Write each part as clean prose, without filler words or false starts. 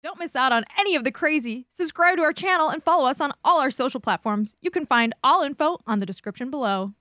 Don't miss out on any of the crazy. Subscribe to our channel and follow us on all our social platforms. You can find all info on the description below.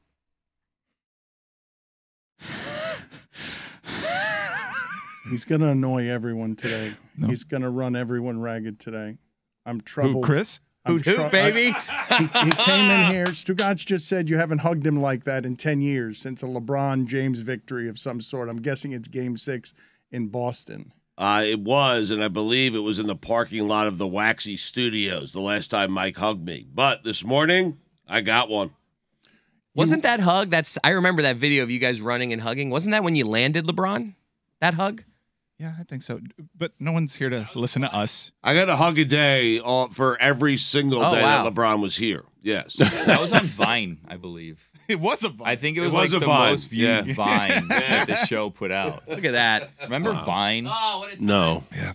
He's going to annoy everyone today. No. He's going to run everyone ragged today. I'm troubled. Who, Chris? Who, baby? He came in here. Stugotz just said you haven't hugged him like that in 10 years since a LeBron James victory of some sort. I'm guessing it's Game 6 in Boston. It was, and I believe it was in the parking lot of the Waxy Studios the last time Mike hugged me. But this morning, I got one. Wasn't that hug? I remember that video of you guys running and hugging. Wasn't that when you landed LeBron? That hug? Yeah, I think so. But no one's here to listen to us. I got a hug a day for every single day that LeBron was here. Yes. That was on Vine, I believe. It was a Vine. I think it was like the most viewed Vine that the show put out. Look at that. Remember Vine? Oh, what a time. No. Yeah.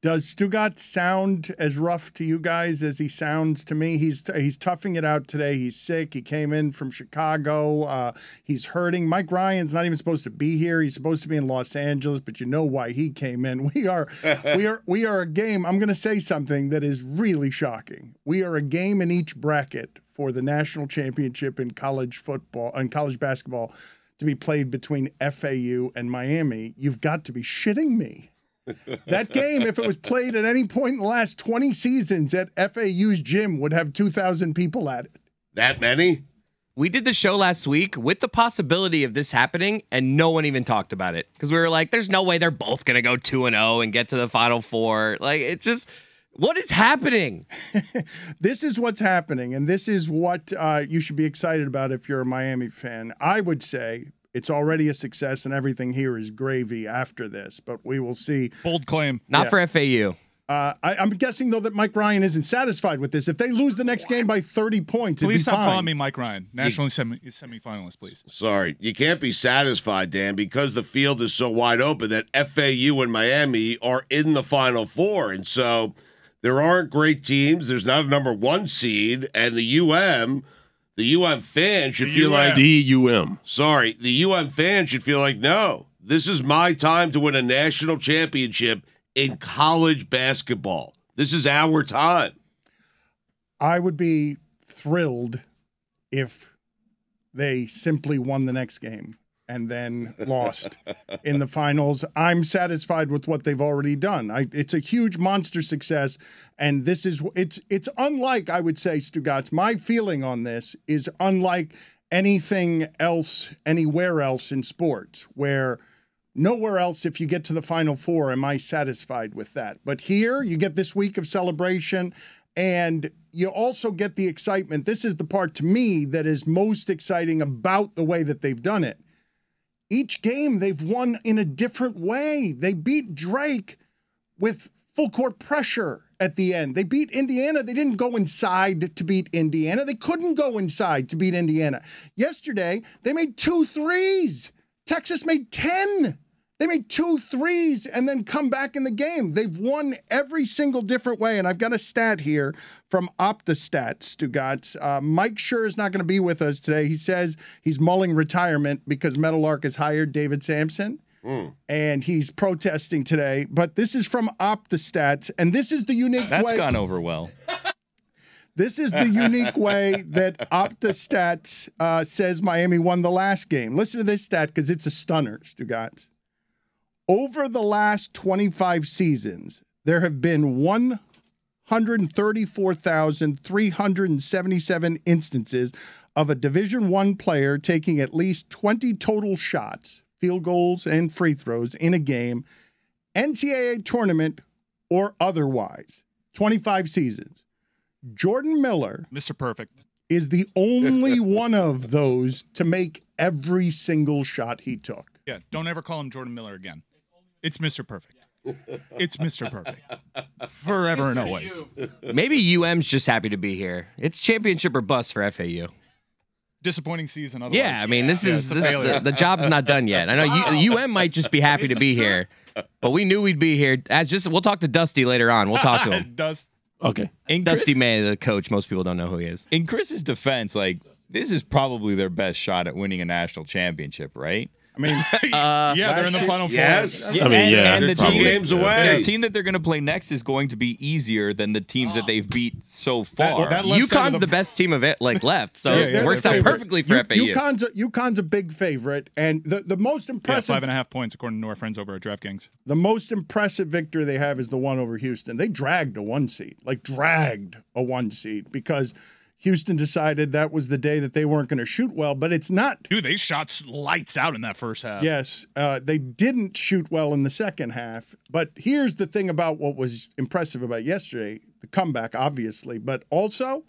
Does Stugotz sound as rough to you guys as he sounds to me? He's toughing it out today. He's sick. He came in from Chicago. He's hurting. Mike Ryan's not even supposed to be here. He's supposed to be in Los Angeles, but you know why he came in. We are a game. I'm going to say something that is really shocking. We are a game in each bracket for the national championship in college football and college basketball to be played between FAU and Miami. You've got to be shitting me. That game, if it was played at any point in the last 20 seasons at FAU's gym, would have 2,000 people at it. That many? We did the show last week with the possibility of this happening, and no one even talked about it. Because we were like, there's no way they're both going to go 2-0 and get to the Final Four. Like, it's just, what is happening? This is what's happening, and this is what you should be excited about if you're a Miami fan. I would say it's already a success, and everything here is gravy after this, but we will see. Bold claim. Not for FAU. I'm guessing, though, that Mike Ryan isn't satisfied with this. If they lose the next game by 30 points, please stop fine. calling me Mike Ryan. National semifinalist, please. Sorry. You can't be satisfied, Dan, because the field is so wide open that FAU and Miami are in the Final Four. And so there aren't great teams. There's not a number one seed. And the UM fan should feel like DUM. Sorry, the UM fan should feel like, no, this is my time to win a national championship in college basketball. This is our time. I would be thrilled if they simply won the next game and then lost in the finals. I'm satisfied with what they've already done. It's a huge monster success, and this is it's unlike, I would say, Stugotz. My feeling on this is unlike anything else, anywhere else in sports, where nowhere else, if you get to the Final Four, am I satisfied with that. But here, you get this week of celebration, and you also get the excitement. This is the part, to me, that is most exciting about the way that they've done it. Each game they've won in a different way. They beat Drake with full court pressure at the end. They beat Indiana. They didn't go inside to beat Indiana. They couldn't go inside to beat Indiana. Yesterday, they made 2 threes. Texas made 10. They made 2 threes and then come back in the game. They've won every single different way. And I've got a stat here from OptaStats, Stugotz. Mike Schur is not going to be with us today. He says he's mulling retirement because Meadowlark has hired David Sampson. And he's protesting today. But this is from OptaStats, and this is the unique way. That's gone over well. This is the unique way that OptaStats says Miami won the last game. Listen to this stat because it's a stunner, Stugotz. Over the last 25 seasons, there have been 134,377 instances of a Division I player taking at least 20 total shots, field goals and free throws in a game, NCAA tournament or otherwise. 25 seasons. Jordan Miller, Mr. Perfect, is the only one of those to make every single shot he took. Yeah, don't ever call him Jordan Miller again. It's Mr. Perfect. It's Mr. Perfect. Forever and always. Maybe UM's just happy to be here. It's championship or bust for FAU. Disappointing season. Otherwise. Yeah, I mean, the job's not done yet. I know UM might just be happy to be here, but we knew we'd be here. We'll talk to Dusty later on. We'll talk to him. Okay. Dusty May, the coach. Most people don't know who he is. In Chris's defense, like, this is probably their best shot at winning a national championship, right? I mean, yeah, they're in the Final Four. Yes. I mean, and the Two team, games away. The team that they're going to play next is going to be easier than the teams that they've beat so far. That left side UConn's of the best team of it, like left, so Yeah, it works they're out favorite. perfectly for FAU. UConn's a big favorite, and the most Yeah, impressive 5.5 points according to our friends over at DraftKings. the most impressive victory they have is the one over Houston. They dragged a 1 seed, because Houston decided that was the day that they weren't going to shoot well, but it's not. Dude, they shot lights out in that first half. Yes, they didn't shoot well in the second half. But here's the thing about what was impressive about yesterday, the comeback, obviously, but also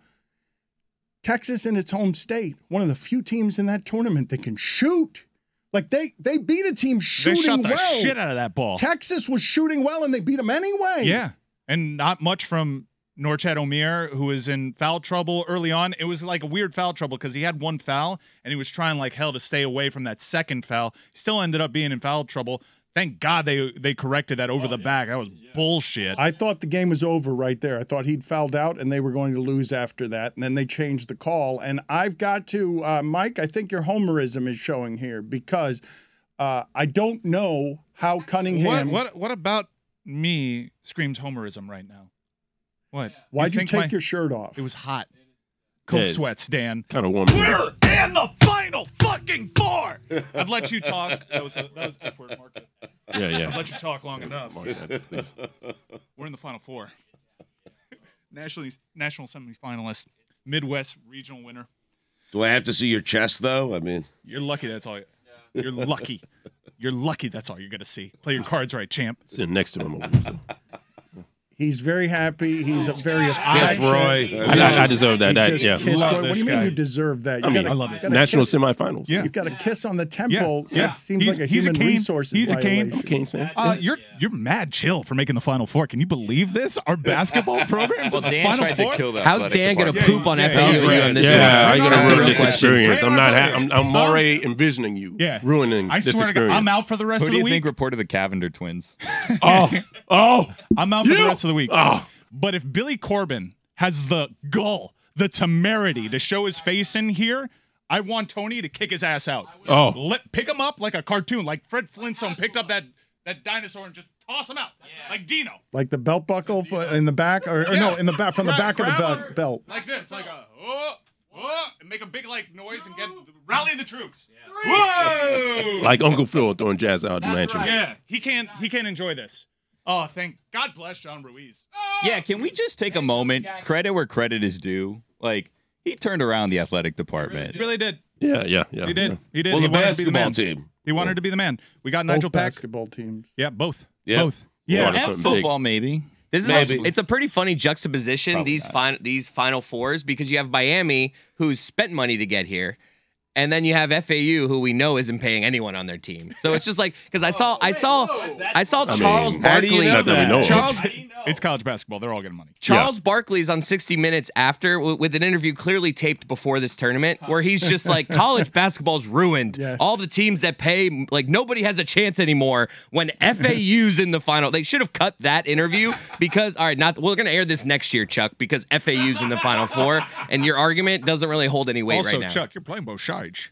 Texas in its home state, one of the few teams in that tournament that can shoot. Like they beat a team They shooting shot the well. shit out of that ball. Texas was shooting well, and they beat them anyway. Yeah, and not much from Norchad Omier, who was in foul trouble early on. It was like a weird foul trouble because he had one foul, and he was trying like hell to stay away from that second foul. Still ended up being in foul trouble. Thank God they corrected that over the back. That was bullshit. I thought the game was over right there. I thought he'd fouled out, and they were going to lose after that. And then they changed the call. And I've got to, Mike, I think your homerism is showing here because I don't know how Cunningham. What about me screams homerism right now? What? Why'd you think take your shirt off? It was hot. Coke Yeah. sweats, Dan. Kind of warm. We're in the Final fucking four. I've let you talk. That was F-word, mark it. Yeah. I've let you talk long enough. Mark that, please. We're in the Final Four. National semifinalist, Midwest regional winner. Do I have to see your chest though? I mean, You're lucky. That's all. You're lucky. You're lucky. That's all you're gonna see. Play your cards right, champ. Sitting next to him over there. So. He's very happy. He's a very yes, Roy. I deserve that. He just Yeah. kissed Love Roy. What this do you mean guy. you deserve that? You I mean, gotta- I love it. gotta National kiss- semifinals. Yeah. You've got a kiss on the temple. Yeah. That seems He's- like a he's a human cane. resources He's a cane. violation. Kane saying. You're mad chill for making the Final Four. Can you believe this? Our basketball program's Well, in the Dan Final tried Four? to kill that. How's Dan going to poop on FAU on this Yeah, one? I'm gonna ruin this experience. Bring I'm it not. on. I'm already envisioning you ruining I this swear to God, experience. I'm out for the rest Who of do the you week. think reported the Cavender twins? I'm out for the rest of the week. Oh. But if Billy Corbin has the gall, the temerity to show his face in here, I want Tony to kick his ass out. Pick him up like a cartoon, like Fred Flintstone picked up that dinosaur and just toss him out, like Dino. Like the belt buckle in the back, or no, in the back, from the back of the belt. Like this, like a and make a big like noise and rally the troops. Whoa! Like Uncle Phil throwing jazz out in the mansion. Yeah, he can't enjoy this. Oh, thank God bless John Ruiz. Yeah, can we just take a moment? Credit where credit is due. Like, he turned around the athletic department. He really did. Yeah. He did. He did. Well, He the wanted to be the basketball man. team. He wanted to be the man. We got Nigel Both Pack. basketball teams. Yeah, both. Yeah. Both. Yeah, Yeah. something football maybe. This is it's a pretty funny juxtaposition, Probably these Final Fours, because you have Miami, who's spent money to get here, and then you have FAU, who we know isn't paying anyone on their team. So it's just like, because I saw Charles how do you Barkley. know Not that we know of. Charles It's college basketball. They're all getting money. Charles Barkley's on 60 Minutes after with an interview clearly taped before this tournament where he's just like, college basketball's ruined. Yes. All the teams that pay, like nobody has a chance anymore when FAU's in the final. They should have cut that interview because, all right, we're going to air this next year, Chuck, because FAU's in the Final Four and your argument doesn't really hold any weight Also, right now. Chuck, you're playing Boshage.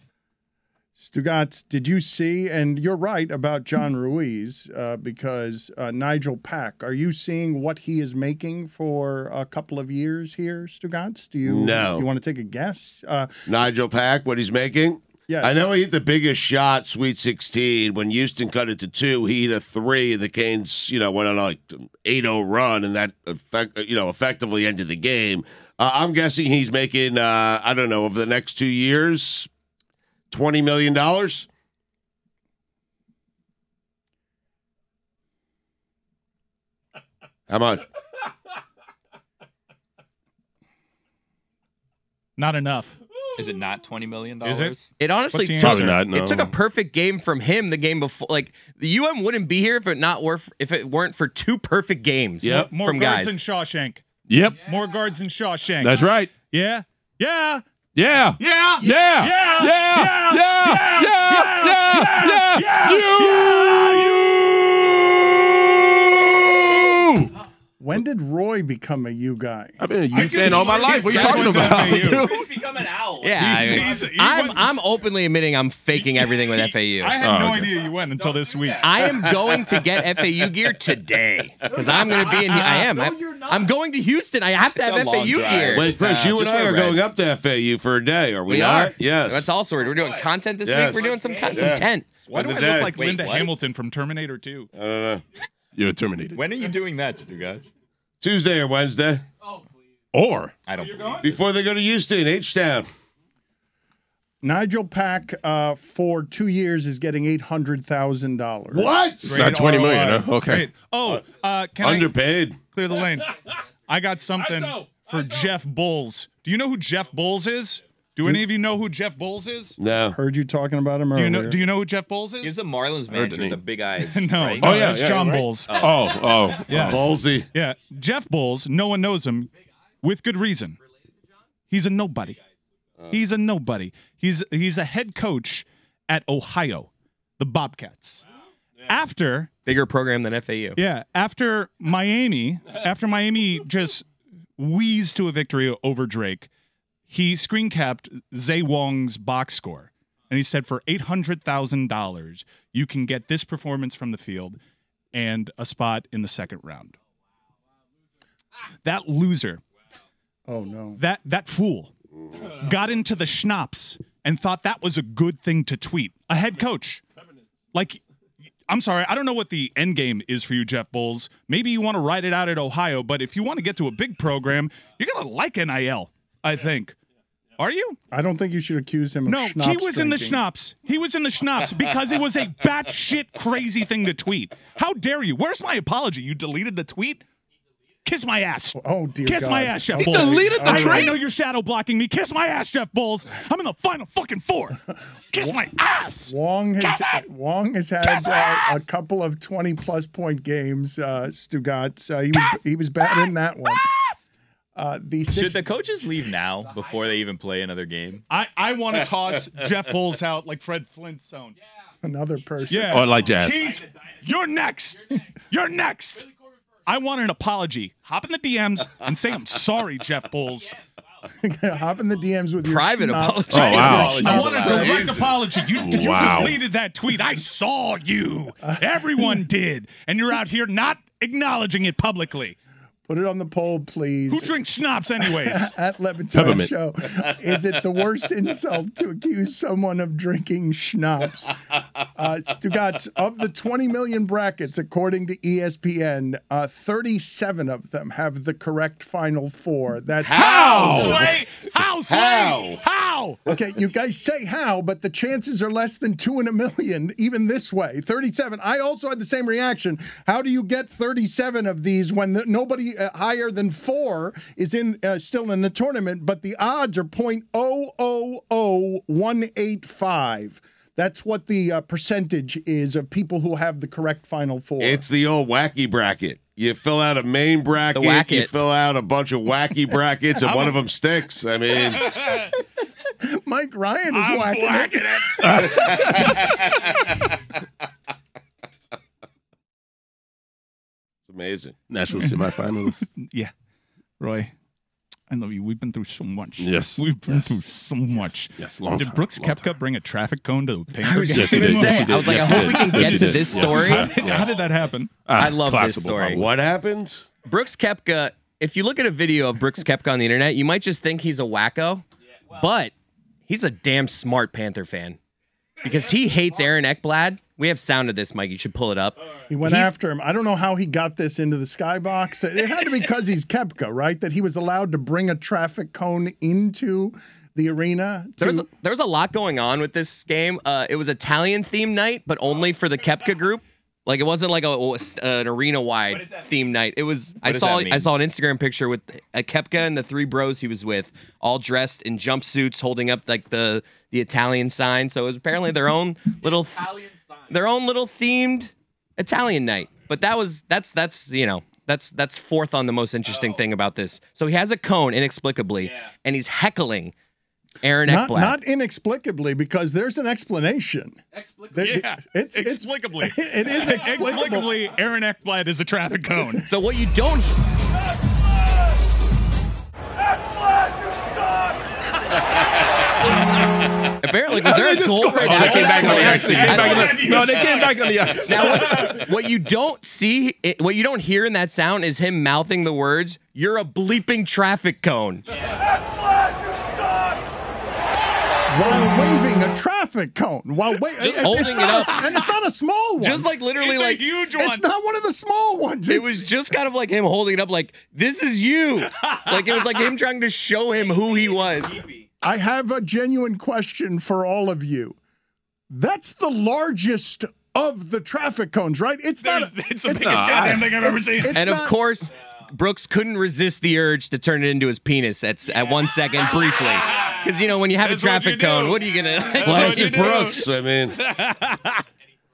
Stugotz, did you see, and you're right about John Ruiz, because Nigel Pack, are you seeing what he is making for a couple of years here, Stugotz? No. You want to take a guess? Nigel Pack, what he's making? Yes. I know he hit the biggest shot, Sweet 16. When Houston cut it to 2, he hit a 3. The Canes, went on like 8-0 run, and that effectively ended the game. I'm guessing he's making, I don't know, over the next 2 years, $20 million. How much? Not enough. Is it not $20 million? Is it? It honestly What's the took, answer? Probably not, no. it took a perfect game from him the game before. Like the UM wouldn't be here if it weren't for 2 perfect games Yep. More from guards guys. in Shawshank. Yep. More guards in Shawshank. That's right. Yeah. Yeah. Yeah. Yeah. Yeah. Yeah. Yeah. Yeah. Yeah. Yeah. Yeah. When did Roy become a U guy? I've been a U fan all my life. What are you talking about? He's become an owl. Yeah, I'm openly admitting I'm faking everything with FAU. I had no idea you went until this week. I am going to get FAU gear today because I'm going to be in here. I am. I'm going to Houston. I have to have It's a long FAU drive. gear. Wait, Chris, you and just I wear are red. going up to FAU for a day, are we We not? are. Yes. That's all sorted. We're doing content this Yes. week. We're doing some Yeah. content. Why do I Spend the look day. like Wait, Linda what? Hamilton from Terminator 2? I don't know. You're terminated. When are you doing that, Stugotz? Tuesday or Wednesday Or I don't believe it. before they go to Houston, H-Town. Nigel Pack for 2 years is getting $800,000. What? it's not 20 million. ROI. Huh? Okay. Great. Oh, can Underpaid. I clear the lane? I got something for Jeff Bulls. Do you know who Jeff Bulls is? Do any of you know who Jeff Bulls is? No. Heard you talking about him Do earlier. you know who Jeff Bulls is? He's the Marlins manager with the big eyes. No, right? no, Oh, yeah, it's yeah, John right. Bulls. Oh. Yeah. Ballsy. Yeah, Jeff Bulls, no one knows him with good reason. He's a nobody. He's a nobody. He's a head coach at Ohio, the Bobcats. After Bigger program than FAU. after Miami just wheezed to a victory over Drake, he screen capped Zay Wong's box score. And he said for $800,000, you can get this performance from the field and a spot in the second round. That loser, Oh, no. that fool, got into the schnapps and thought that was a good thing to tweet. A head coach. Like, I'm sorry, I don't know what the end game is for you, Jeff Bulls. Maybe you want to ride it out at Ohio, but if you want to get to a big program, you're going to like NIL, I think. Are you? I don't think you should accuse him of No, schnapps he was in the drinking. schnapps. He was in the schnapps because it was a batshit crazy thing to tweet. How dare you? Where's my apology? You deleted the tweet? Kiss my ass. Oh, dear Kiss God. my ass, Jeff He Bulls. deleted the I tweet? know you're shadow blocking me. Kiss my ass, Jeff Bulls. I'm in the final fucking four. Kiss my ass. Wong has had a ass! couple of 20-plus point games, Stugotz. He was bad in that one. Should the coaches leave now before they even play another game? I want to toss Jeff Bulls out like Fred Flintstone. Another person. Yeah. Or like jazz. You're next. You're next. I want an apology. Hop in the DMs and say I'm sorry, Jeff Bulls. Hop in the DMs with your Private schnapps. apology. Oh, wow. I want a direct Jesus. apology. You Wow. deleted that tweet. I saw you. Everyone did. And you're out here not acknowledging it publicly. Put it on the poll, please. Who drinks schnapps anyways? At LeBatard Peppermint. Show. Is it the worst insult to accuse someone of drinking schnapps? Stugotz, of the 20 million brackets, according to ESPN, 37 of them have the correct final four. That's How? Sway? How? Sway? How? How? Okay, you guys say how, but the chances are less than 2 in a million, even this way. 37. I also had the same reaction. How do you get 37 of these when nobody higher than 4 is still in the tournament, but the odds are 0.000185. That's what the percentage is of people who have the correct final 4. It's the old wacky bracket. You fill out a main bracket, whack you it. fill out a bunch of wacky brackets, and one of them sticks. I mean, Mike Ryan is I'm whacking whacking it. it's amazing. National semifinals. Yeah. Roy, I love you. We've been through so much. Yes. We've been through so much. Yes, long Did time, Brooks long Kepka bring a traffic cone to the I Panther was game? just he going to did. say, Yes, he did. I was like, Yes, I he hope we did. can Yes, get he to did. this Yeah. story. How did that happen? I love this collapsible story. problem. What happened? Brooks Kepka, if you look at a video of Brooks Kepka on the internet, you might just think he's a wacko, but he's a damn smart Panther fan because he hates Aaron Ekblad. We have sound of this, Mike. You should pull it up. He went after him. I don't know how he got this into the skybox. It had to be because he's Kepka, right? That he was allowed to bring a traffic cone into the arena. There was a lot going on with this game. It was Italian theme night, but only for the Kepka group. Like it wasn't like an arena-wide theme night. It was. I does saw that mean? an Instagram picture with a Kepka and the 3 bros he was with, all dressed in jumpsuits, holding up like the Italian sign. So it was apparently their own little themed Italian night. But that's fourth on the most interesting thing about this. So he has a cone inexplicably, and he's heckling Aaron Ekblad. Not inexplicably, because there's an explanation. Yeah, It's explicably. It is explicable. Explicably, Aaron Ekblad is a traffic cone. So what you don't Apparently, was there a goal right Oh, now? they came back on the ice. No, they came back on the ice. Now, what you don't see, what you don't hear in that sound is him mouthing the words, "You're a bleeping traffic cone." While waving a traffic cone, Just holding it up. and it's not a small one. Just like literally, It's a like huge one. It's not one of the small ones. it was just kind of like him holding it up, like this is you. Like it was like him trying to show him who he was. I have a genuine question for all of you. That's the largest of the traffic cones, right? It's not. It's the biggest goddamn thing I've ever seen. It's And of not- course, Brooks couldn't resist the urge to turn it into his penis at 1 second briefly. Because, you know, when you have That's a what traffic you do. cone, what are you going to... Classic Brooks. I mean,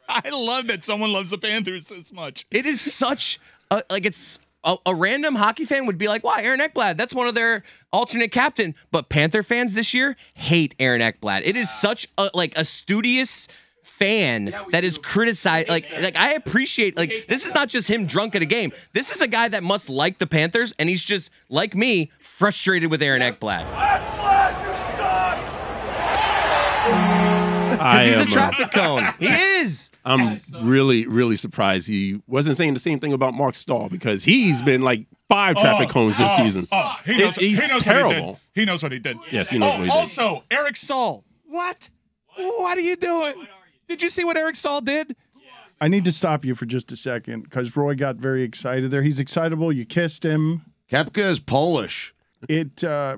I love that someone loves the Panthers this much. It is such a, like it's a random hockey fan would be like, "Wow, Aaron Ekblad, that's one of their alternate captain." But Panther fans this year hate Aaron Ekblad. It is such a studious fan that is criticized. Like I appreciate, like, this is not just him drunk at a game. This is a guy that must like the Panthers, and he's just, like me, frustrated with Aaron Ekblad. Because he's a traffic cone. He is. I'm really, really surprised he wasn't saying the same thing about Mark Stahl because he's been like 5 traffic cones this season. He's terrible. He knows what he did. Yes, he knows what he did. Also, Eric Stahl. What? What are you doing? Did you see what Eric Stahl did? I need to stop you for just a second because Roy got very excited there. He's excitable. You kissed him. Kepka is Polish.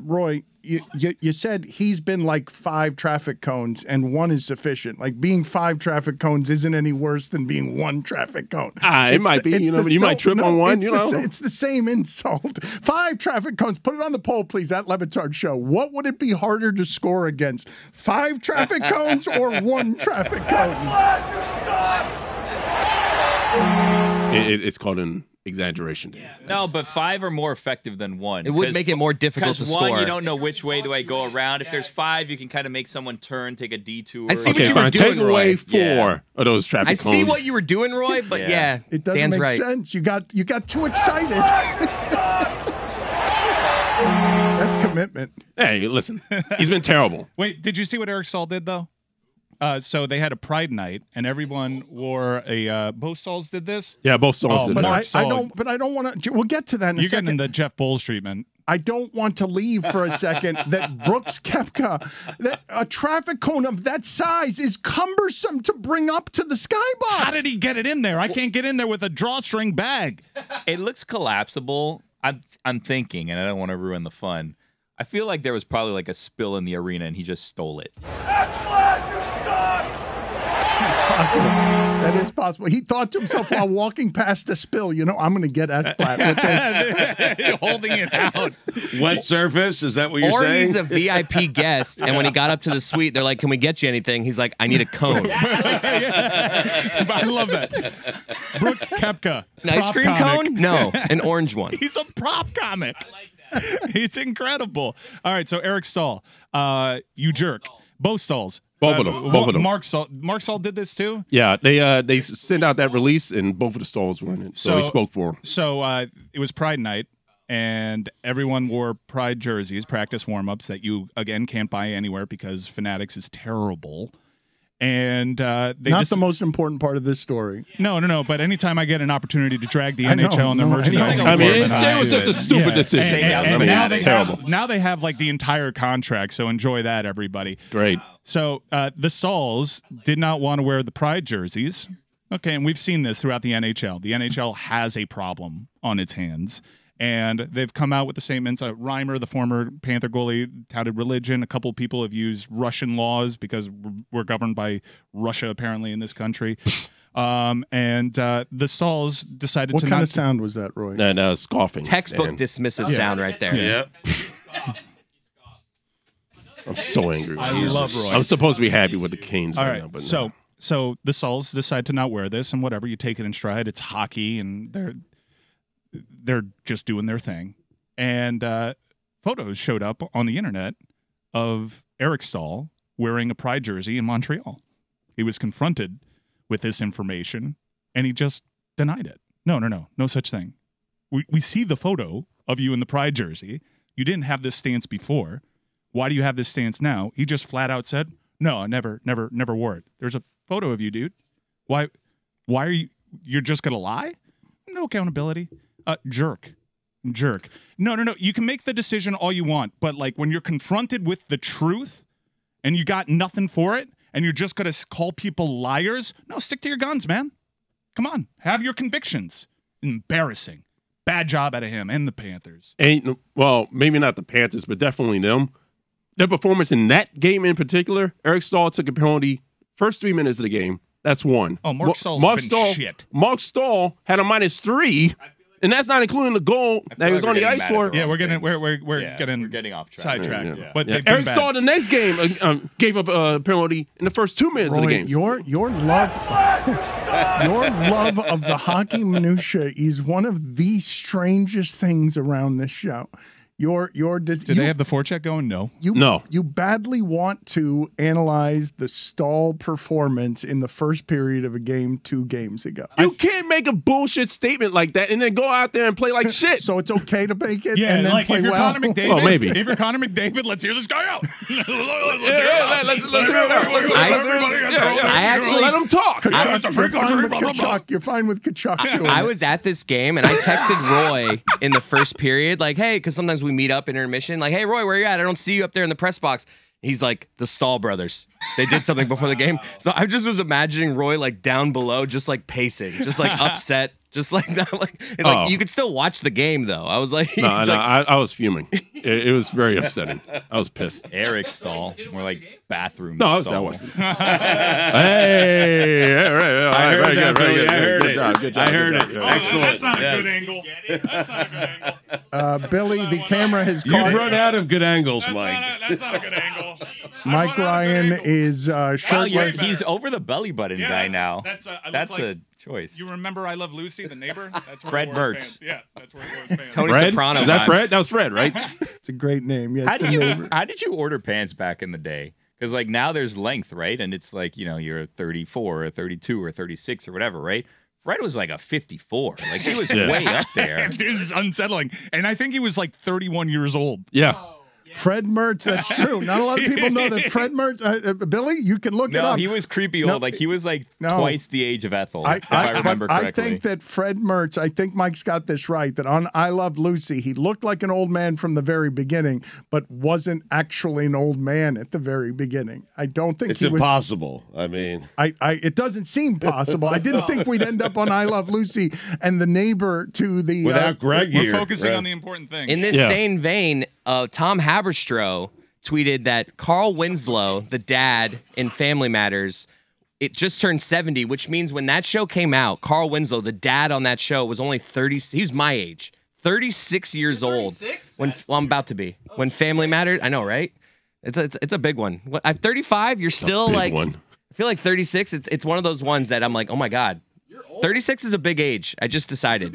Roy, you said he's been like 5 traffic cones and 1 is sufficient. Like being 5 traffic cones isn't any worse than being 1 traffic cone. It might be. You know, you might trip on one. It's the same insult. 5 traffic cones. Put it on the poll, please, at LeBatard Show. What would it be harder to score against? 5 traffic cones or 1 traffic cone? It's called an exaggeration. No, but 5 are more effective than 1. It would make it more difficult to Because 1, score. you don't know which way do I go around. If there's 5, you can kind of make someone turn, take a detour. I see what Okay, you were fine. doing, Take away Roy. 4 Yeah. of those traffic I cones. see what you were doing, Roy, but yeah, It doesn't Dan's make right. sense. You got too excited. That's commitment. Hey, listen, he's been terrible. Wait, did you see what Eric Stahl did though? So they had a Pride Night, and everyone wore a. Both Stahls did this. Yeah, both Stahls did But that. I don't want to. We'll get to that in a You're second. getting the Jeff Bowles treatment. I don't want to leave for a second that Brooks Kepka, that a traffic cone of that size is cumbersome to bring up to the skybox. How did he get it in there? I can't get in there with a drawstring bag. It looks collapsible. I'm thinking, and I don't want to ruin the fun. I feel like there was probably like a spill in the arena, and he just stole it. Possible. That is possible. He thought to himself while walking past the spill, you know, I'm going to get at Blatt with this. Holding it out. Wet surface? Is that what you're Or saying? he's a VIP guest, and when he got up to the suite, they're like, "Can we get you anything?" He's like, "I need a cone." I love that. Brooks Kepka. An ice prop cream comic. cone? No, an orange one. He's a prop comic. It's incredible. All right, so Eric Stahl, you jerk. Both Stahls. Both of them. Both of them. Mark Stahl did this too? Yeah, they sent out that release, and both of the Stahls were in it. So he spoke for him. So it was Pride Night, and everyone wore Pride jerseys, practice warm-ups that you, again, can't buy anywhere because Fanatics is terrible. And they Not the most important part of this story. No. But anytime I get an opportunity to drag the I know, NHL and their no, merchandising, I mean, department, it was just a stupid decision. And now they terrible. now they have like the entire contract. So enjoy that, everybody. Great. So the Stahls did not want to wear the Pride jerseys. Okay, and we've seen this throughout the NHL. The NHL has a problem on its hands. And they've come out with the statements. Reimer, the former Panther goalie, touted religion. A couple of people have used Russian laws because we're governed by Russia, apparently, in this country. And the Stahls decided What to kind not... of sound was that, Roy? And scoffing. Textbook Dan. dismissive sound right there. Yep. I'm so angry. I love Roy. I'm supposed to be happy with the Canes All right right, now, but so no. so the Stahls decide to not wear this, and whatever, you take it in stride. It's hockey, and they're just doing their thing. And photos showed up on the internet of Eric Stahl wearing a Pride jersey in Montreal. He was confronted with this information, and he just denied it. No such thing. We see the photo of you in the Pride jersey. You didn't have this stance before. Why do you have this stance now? He just flat out said, no, I never wore it. There's a photo of you, dude. Why are you're just going to lie? No accountability. Jerk. No. You can make the decision all you want, but like when you're confronted with the truth and you got nothing for it and you're just going to call people liars, no, stick to your guns, man. Come on. Have your convictions. Embarrassing. Bad job out of him and the Panthers. Well, maybe not the Panthers, but definitely them. Their performance in that game in particular, Eric Staal took a penalty first 3 minutes of the game. That's one. Oh, Mark Staal shit. Mark Staal had a -3, and that's not including the goal that he was on the ice for. Yeah, we're getting off track. Sidetracked. Yeah. But Eric Staal the next game gave up a penalty in the first 2 minutes of the game. Your love of the hockey minutia is one of the strangest things around this show. Did they have the forecheck going? No. No. You badly want to analyze the Stahl performance in the first period of a game 2 games ago. You can't make a bullshit statement like that and then go out there and play like shit. So it's okay to make it Yeah, and then like play if you're well. Connor McDavid, Well, maybe. If you're Connor McDavid, let's hear this guy out. Let's hear it out. I actually let him talk. You're fine with Kachuk doing I it. was at this game and I texted Roy in the first period, like, hey, because sometimes we meet up in intermission, like, hey, Roy, where you at? I don't see you up there in the press box. He's like, the Stahl brothers. They did something before the game. So I just was imagining Roy like down below, just like pacing, just like upset, just like that. Like you could still watch the game though. I was like, I was fuming. It was very upsetting. I was pissed. Eric Stahl, more like bathroom. No, that Stahl. was. Hey, I heard that, Billy. I heard it. Good job. I heard it. Oh, Excellent. That's not a Yes. good angle. That's not a good angle. Billy, the camera has You've caught. run out of good angles, Mike. That's not a good angle. Mike Ryan is Well, shirtless. he's over the belly button guy now. That's That's a choice. You remember I Love Lucy, the neighbor? That's where Fred he wore his Mertz. pants. Yeah, that's where he wore his pants. Tony Fred? Soprano. Is that vibes. Fred? That was Fred, right? It's a great name. Yes, How the did you neighbor. how did you order pants back in the day? Because like now there's length, right? And it's like, you know, you're 34 or 32 or 36 or whatever, right? Fred was like a 54. Like he was way up there. It is unsettling. And I think he was like 31 years old. Yeah. Fred Mertz, that's true. Not a lot of people know that Fred Mertz. Billy, you can look it No, up. he was creepy old. Like he was like twice the age of Ethel, if I remember but correctly. I think that Fred Mertz, I think Mike's got this right, that on I Love Lucy, he looked like an old man from the very beginning, but wasn't actually an old man at the very beginning. I don't think It's he was. impossible. I mean, It doesn't seem possible. I didn't think we'd end up on I Love Lucy and the neighbor to the. without Greg We're here. focusing right? on the important things. In this same vein, Tom Haberstroh tweeted that Carl Winslow, the dad in Family Matters, it just turned 70, which means when that show came out, Carl Winslow, the dad on that show, was only 30. He's my age, 36 years old. Well, I'm about to be. When Family Matters, I know, right? It's a big one. At 35, you're still like. One. I feel like 36. It's one of those ones that I'm like, oh my god. 36 is a big age. I just decided.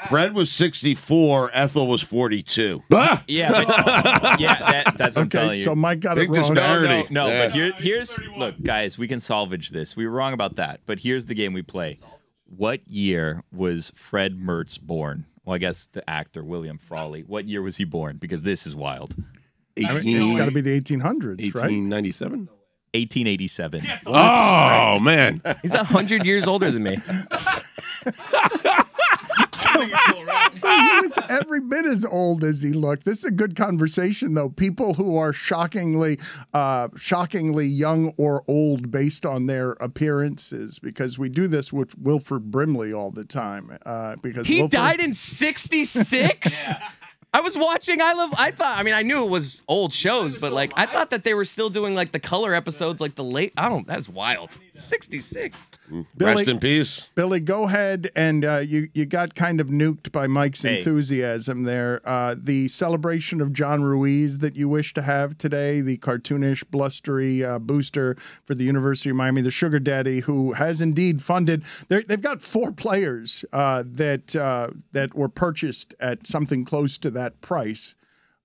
Fred was 64. Ethel was 42. Yeah, but, that's what I'm telling Okay, you. so Mike got Big it wrong. disparity. No, Yeah. but here's look, guys, we can salvage this. We were wrong about that, but here's the game we play. What year was Fred Mertz born? Well, I guess the actor William Frawley. What year was he born? Because this is wild. It's got to be the 1800s, right? 1897. 1887. Oh, man. He's 100 years older than me. So he was every bit as old as he looked. This is a good conversation, though. People who are shockingly young or old based on their appearances, because we do this with Wilford Brimley all the time. Because He Wilford, died in 66? I was watching I knew it was old shows, but like I thought that they were still doing like the color episodes, like the late. That's wild. 66. Rest in peace. Billy, go ahead, and you got kind of nuked by Mike's Hey. enthusiasm there. The celebration of John Ruiz that you wish to have today, the cartoonish, blustery booster for the University of Miami, the sugar daddy, who has indeed funded. They've got 4 players that were purchased at something close to that price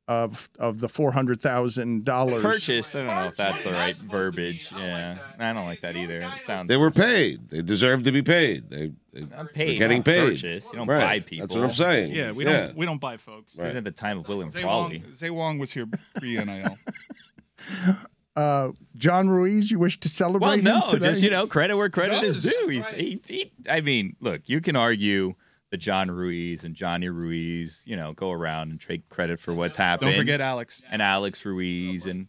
of the $400,000. Purchased. I don't know if that's the right verbiage. Yeah, I don't like that either. It sounds. They were paid. They deserve to be paid. They I'm paid. They're getting not paid. Purchase. You don't Right. buy people. That's what I'm saying. Yeah, we don't buy folks. This isn't the time of William Zay Frawley. Wong was here pre-NIL. John Ruiz, you wish to celebrate Well, him no, today? just credit where credit is does. due. I mean, look, you can argue that John Ruiz and Johnny Ruiz, go around and take credit for what's happened. Don't forget Alex and Alex Ruiz and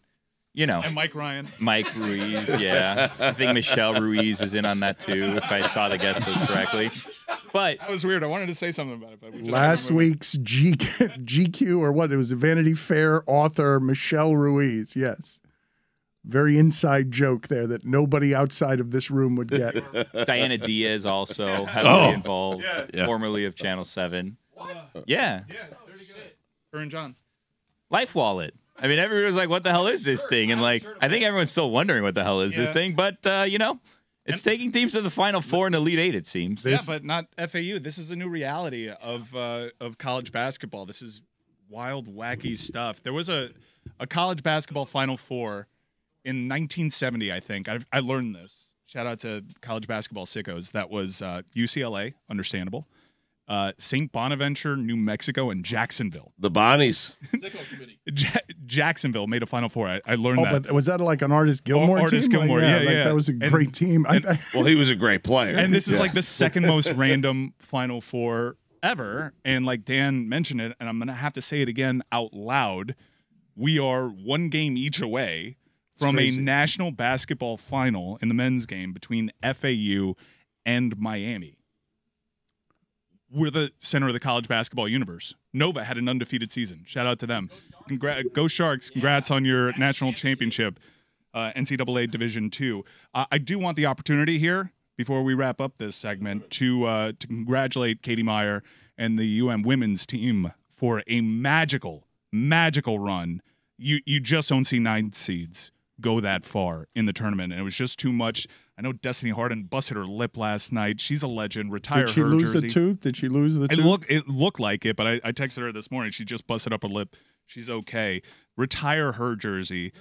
and Mike Ryan. Mike Ruiz, yeah. I think Michelle Ruiz is in on that too, if I saw the guest list correctly. But That was weird. I wanted to say something about it, but we just Last week's GQ or what? It was a Vanity Fair author, Michelle Ruiz. Yes. Very inside joke there that nobody outside of this room would get. Diana Diaz also heavily involved, Yeah. formerly of Channel 7. Yeah. her and John. Life Wallet. I mean, everyone was like, what the hell is this thing? And like, I think everyone's still wondering what the hell is this thing. But, it's taking teams to the Final Four and Elite Eight, it seems. Yeah, but not FAU. This is the new reality of college basketball. This is wild, wacky stuff. There was a college basketball Final Four in 1970, I think. I learned this. Shout out to college basketball sickos. That was UCLA, understandable. St. Bonaventure, New Mexico, and Jacksonville. The Bonnies. Jacksonville made a Final Four. I learned that. But was that like an Artist Gilmore team? Artist Gilmore, yeah. That was a great team. Well, he was a great player. And this is like the second most random Final Four ever. And like Dan mentioned it, and I'm going to have to say it again out loud. We are one game each away from a national basketball final in the men's game between FAU and Miami. We're the center of the college basketball universe. Nova had an undefeated season. Shout out to them. Go Sharks. Congrats on your national championship, NCAA Division II. I do want the opportunity here, before we wrap up this segment, to congratulate Katie Meyer and the UM women's team for a magical run. You just don't see 9 seeds go that far in the tournament, and it was just too much. I know Destiny Harden busted her lip last night. She's a legend. Retire her jersey. Did she lose a tooth? Did she lose the tooth? It looked like it, but I texted her this morning. She just busted up her lip. She's okay. Retire her jersey.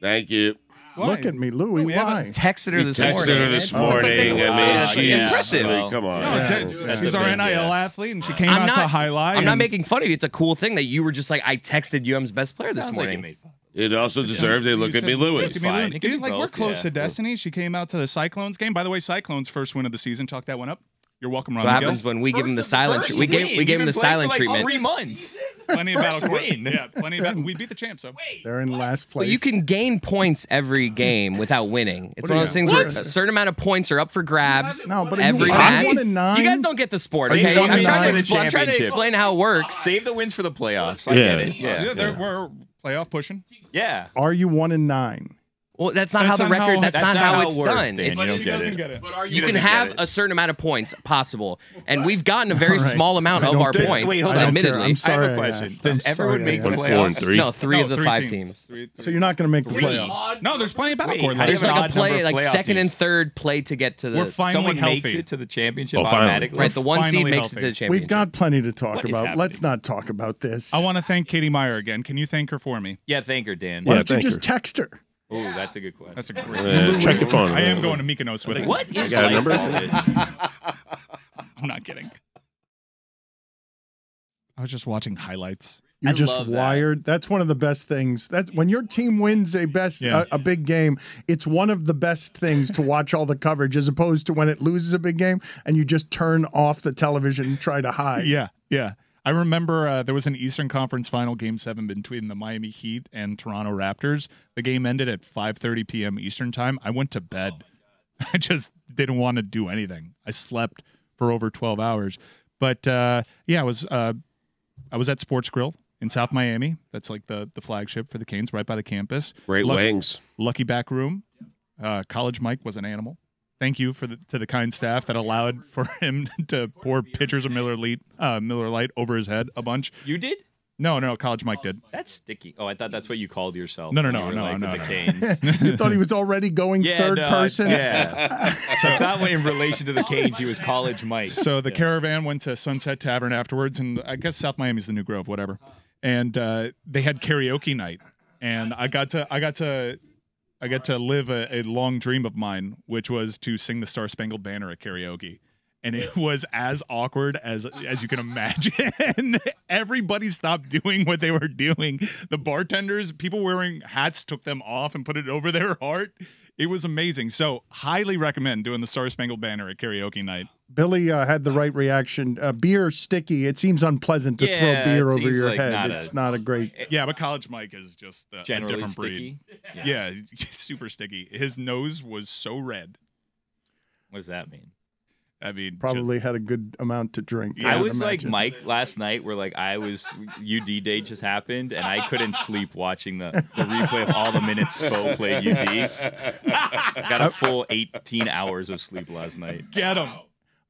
Thank you. Why? Look at me, Louie. Why? Texted her this morning. Texted her this morning. Impressive. Come on. No, she's our NIL athlete, and she came out to highlight. I'm not making fun of you. It's a cool thing that you were just like, I texted UM's best player this morning. It also deserves a look at me, Louis. fine. It can be Like, we're both, close yeah. to Destiny. She came out to the Cyclones game. By the way, Cyclones' first win of the season. Chalk that one up. You're welcome, Ron. What happens when we give him the silent treatment? We gave him the silent treatment. 3 months. Plenty of battle win. Yeah, plenty of battle. We beat the champ, so. They're in last place. But you can gain points every game without winning. It's one of those things where a certain amount of points are up for grabs. No, but every I'm match. 1-9. You guys don't get the sport, Save okay? the I'm wins trying, for the I'm trying to championship. explain how it works. Save the wins for the playoffs. I Yeah. get it. Yeah. We're playoff pushing. Yeah. Are you 1-9? Well, that's not That's how the not record. how- That's not That's how not it's how it works, done. Dan. It's, You don't He get doesn't it. get it. you can have a certain amount of points possible, and we've gotten a very right. small amount I of don't our care. points. Wait, hold on. I don't care. Admittedly, I'm sorry I have a question. asked. Does I'm everyone sorry make I the asked. Went 4 and playoffs? 3. no, three of the 3 5 teams. So you're not going to make the playoffs. No, there's plenty of battle Wait, court how do you left. There's have an like a odd number play, of like playoff second and teams? third play to get to We're the. finally Someone healthy. makes it to the championship Oh, finally. automatically. Right, the one seed finally makes it to healthy. the championship. We've got plenty to talk What is about. happening? Let's not talk about this. I want to thank Katie Meyer again. Can you thank her for me? Yeah, thank her, Dan. Why Yeah, don't you thank just her. text her? Oh, that's a good question. That's a great. Check your phone. I am going to Mykonos with it. What is got a Life number? Wallet? I'm not kidding. I was just watching highlights. You're I just love that. wired. That's one of the best things. That's when your team wins a big game. It's one of the best things to watch all the coverage, as opposed to when it loses a big game and you just turn off the television and try to hide. Yeah. I remember there was an Eastern Conference Final Game 7 between the Miami Heat and Toronto Raptors. The game ended at 5:30 p.m. Eastern Time. I went to bed. I just didn't want to do anything. I slept for over 12 hours. But I was at Sports Grill in South Miami. That's like the flagship for the Canes, right by the campus. Great wings. Lucky back room. College Mike was an animal. Thank you to the kind staff that allowed for him to pour pitchers of Miller Lite over his head a bunch. You did? No, College Mike did. That's sticky. Oh, I thought that's what you called yourself. No, when you were, like, with the Canes. You thought he was already going third person? Yeah. So I thought in relation to the Canes, he was College Mike. So the caravan went to Sunset Tavern afterwards, and I guess South Miami's the new Grove, whatever. And they had karaoke night, and I got to live a long dream of mine, which was to sing the Star Spangled Banner at karaoke. and it was as awkward as you can imagine. Everybody stopped doing what they were doing. The bartenders, people wearing hats, took them off and put it over their heart. It was amazing. So highly recommend doing the Star Spangled Banner at karaoke night. Billy had the right reaction. Beer sticky. It seems unpleasant to throw beer over your head. It's not a great. Yeah, but College Mike is just a different breed. Sticky? Yeah, super sticky. His nose was so red. What does that mean? I mean, Probably had a good amount to drink. Yeah, I was like imagine. Mike last night, where like UD day just happened, and I couldn't sleep watching the replay of all the minutes Spo played UD. Got a full 18 hours of sleep last night. Get him.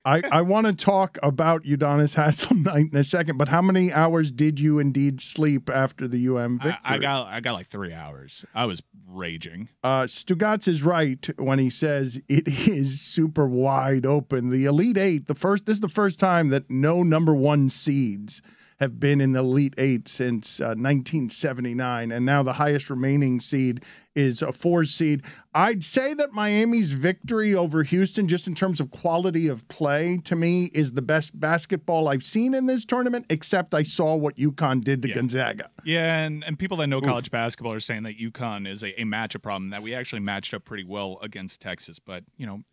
I want to talk about Udonis Haslem night in a second, but how many hours did you indeed sleep after the UM victory? I got like 3 hours. I was raging. Stugotz is right when he says it is super wide open. The Elite Eight, this is the first time that no number 1 seeds have been in the Elite Eight since 1979, and now the highest remaining seed is a 4 seed. I'd say that Miami's victory over Houston, just in terms of quality of play, to me, is the best basketball I've seen in this tournament, except I saw what UConn did to Gonzaga. Yeah, and people that know college basketball are saying that UConn is a matchup problem, that we actually matched up pretty well against Texas. But,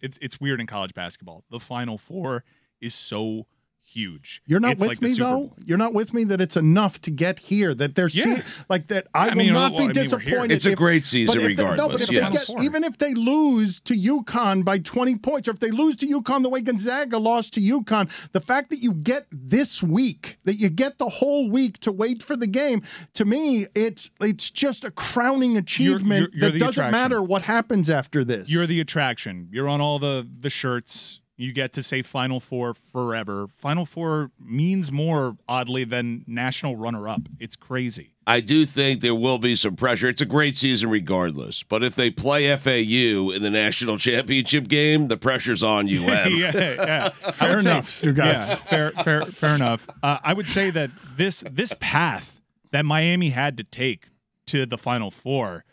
it's weird in college basketball. The Final Four is so huge. You're not It's with like the me, Super though? Bowl. You're not with me that it's enough to get here, that they're like that. I will not be we're here. disappointed. It's a great season regardless. Even if they lose to UConn by 20 points, or if they lose to UConn the way Gonzaga lost to UConn, the fact that you get this week, that you get the whole week to wait for the game, to me, it's just a crowning achievement you're that the doesn't attraction. matter what happens after this. You're the attraction. You're on all the shirts. You get to say Final Four forever. Final Four means more, oddly, than national runner-up. It's crazy. I do think there will be some pressure. It's a great season regardless. But if they play FAU in the national championship game, the pressure's on UM. yeah. Fair enough, Stugotz. Yeah, fair enough. I would say that this path that Miami had to take to the Final Four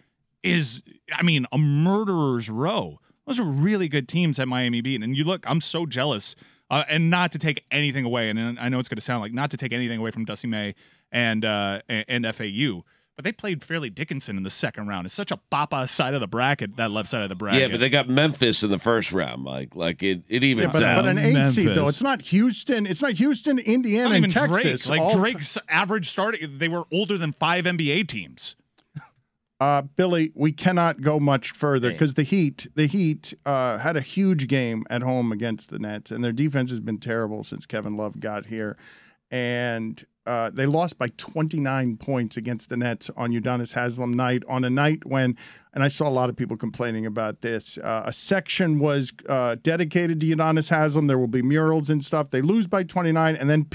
is, a murderer's row. Those are really good teams that Miami beat. And you look, I'm so jealous. And not to take anything away, and I know it's going to sound like not to take anything away from Dusty May and FAU, but they played Fairleigh Dickinson in the second round. It's such a papa side of the bracket, that left side of the bracket. Yeah, but they got Memphis in the first round, Mike. Like it evens out. But an 8 seed, though. Memphis. It's not Houston. It's not Houston, Indiana, Not even and Texas. Drake. Like Drake's average starting, they were older than 5 NBA teams. Billy, we cannot go much further because the Heat had a huge game at home against the Nets, and their defense has been terrible since Kevin Love got here. And they lost by 29 points against the Nets on Udonis Haslem night, on a night when, and I saw a lot of people complaining about this, a section was dedicated to Udonis Haslem. There will be murals and stuff. They lose by 29, and then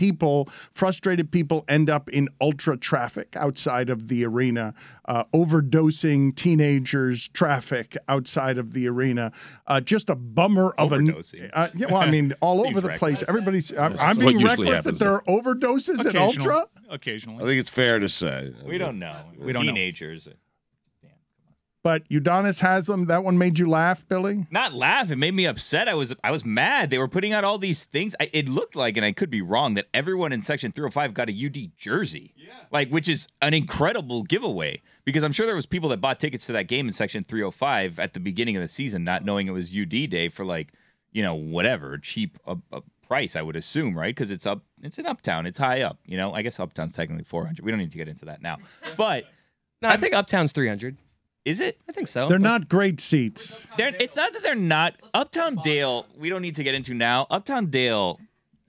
frustrated people end up in ultra traffic outside of the arena, overdosing teenagers traffic outside of the arena. Just a bummer of all over the place. Everybody's, I'm being reckless that there are overdoses at ultra. Occasionally. I think it's fair to say. We don't know. We don't know. Teenagers. But Udonis Haslem, that one made you laugh, Billy? Not laugh. It made me upset. I was mad. They were putting out all these things. It looked like, and I could be wrong, that everyone in Section 305 got a UD jersey. Yeah. Which is an incredible giveaway. Because I'm sure there was people that bought tickets to that game in Section 305 at the beginning of the season, not knowing it was UD Day for whatever, cheap price, I would assume, right? Because it's in Uptown. It's high up. I guess Uptown's technically 400. We don't need to get into that now. But No, I think Uptown's 300. Is it? I think so. They're not great seats. It's not that they're not. Uptown Dale, we don't need to get into now. Uptown Dale,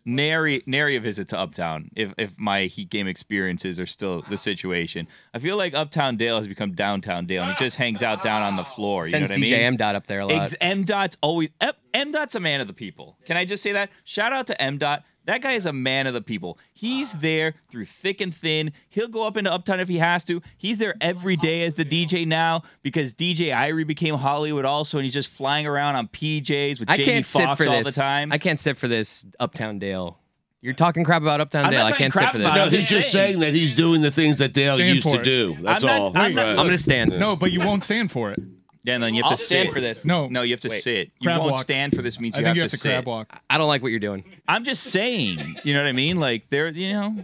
nary a visit to Uptown if my Heat game experiences are still the situation. I feel like Uptown Dale has become Downtown Dale, and it just hangs out down on the floor. You Sends know what DJ I mean? M-Dot up there a lot. M-Dot's always... M-Dot's a man of the people. Can I just say that? Shout out to M-Dot. That guy is a man of the people. He's there through thick and thin. He'll go up into Uptown if he has to. He's there every day as the DJ now because DJ Irie became Hollywood also, and he's just flying around on PJs with Jamie Foxx all the time. I can't sit for this Uptown Dale. You're talking crap about Uptown I'm Dale. not I can't talking sit for crap this. about No, he's just saying that he's doing the things that Dale Stand used for to it. do. That's I'm not- all. I'm not- I'm going to stand. No, but you won't stand for it. Yeah, then you have I'll to stand sit. for this. No, No, you have to Wait. sit. You Crab won't walk. stand for this means I you think have you to have to sit. crab walk. I don't like what you're doing. I'm just saying, you know what I mean? Like, there,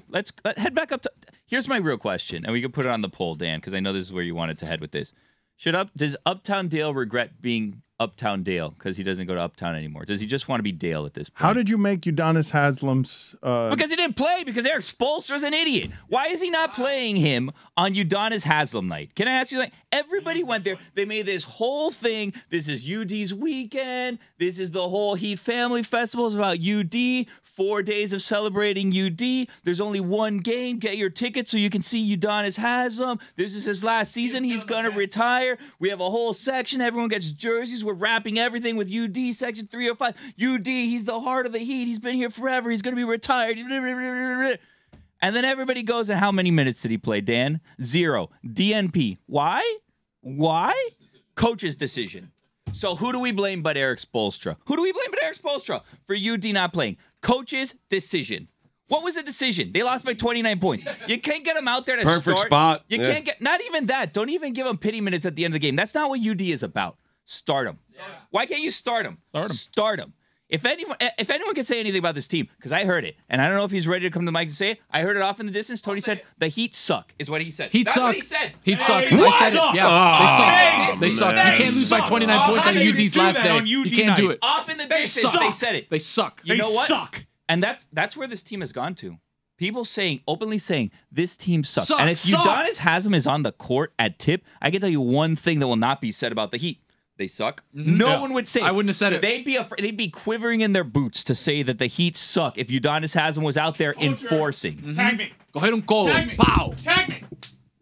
let's head back up to. Here's my real question, and we can put it on the poll, Dan, because I know this is where you wanted to head with this. Does Uptown Dale regret being Uptown Dale because he doesn't go to Uptown anymore? Does he just want to be Dale at this point? How did you make Udonis Haslem's? Because he didn't play, because Eric Spoelstra's an idiot. Why is he not playing him on Udonis Haslem night? Can I ask you something? Everybody went there. They made this whole thing. This is UD's weekend. This is the whole Heat Family Festival. It's about UD. 4 days of celebrating UD. There's only one game. Get your tickets so you can see Udonis Haslem. This is his last season. He's going to retire. We have a whole section. Everyone gets jerseys. We're wrapping everything with UD, section 305. UD, he's the heart of the Heat. He's been here forever. He's going to be retired. And then everybody goes, and how many minutes did he play, Dan? 0. DNP. Why? Why? Coach's decision. So who do we blame but Eric Spoelstra? Who do we blame but Eric Spoelstra for UD not playing? Coach's decision. What was the decision? They lost by 29 points. You can't get them out there to Perfect start. spot. You can't get, not even that. Don't even give them pity minutes at the end of the game. That's not what UD is about. Start them. Yeah. Why can't you start them? Start them. If anyone can say anything about this team, because I heard it, and I don't know if he's ready to come to the mic and say it. I heard it off in the distance. Tony said the Heat suck, is what he said. Heat suck. What he said. Heat suck. Hey, I said it. Yeah, they suck. They suck. man. You can't lose by 29 points on UD's last day. You can't do it. Off in the distance, they said it. They suck. You know what? Suck. And that's where this team has gone to. People openly saying, this team sucks. Suck. And if Udonis Haslem is on the court at tip, I can tell you one thing that will not be said about the Heat. They suck. No one would say it. I wouldn't have said it. They'd be quivering in their boots to say that the Heat suck if Udonis Haslem was out there enforcing. Tag me. Go ahead and go. Tag me. Pow. Tag me.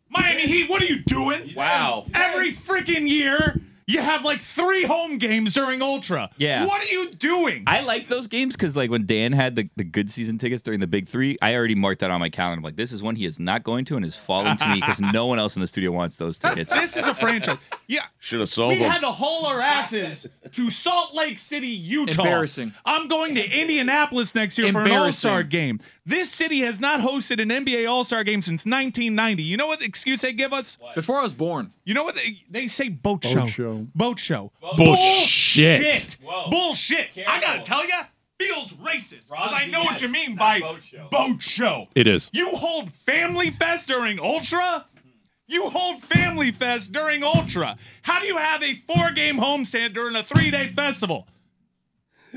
Miami Heat, what are you doing? Wow. Every freaking year, you have like 3 home games during Ultra. Yeah. What are you doing? I like those games because, like, when Dan had the good season tickets during the Big 3, I already marked that on my calendar. I'm like, this is one he is not going to and is falling to me because no one else in the studio wants those tickets. This is a franchise. Yeah. Should have sold We them. had to haul our asses to Salt Lake City, Utah. Embarrassing. I'm going to Indianapolis next year for an All-Star game. This city has not hosted an NBA All-Star game since 1990. You know what excuse they give us? Before I was born. You know what they say? Boat Boat show. show. Boat show. Bullshit. Bullshit. I gotta tell you, feels racist because I know what you mean by boat show. It is. You hold Family Fest during Ultra? You hold Family Fest during Ultra. How do you have a 4-game homestand during a 3-day festival?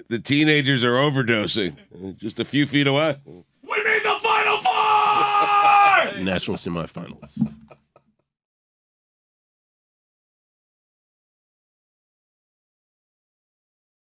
The teenagers are overdosing. Just a few feet away. We made the Final Four! National semifinals.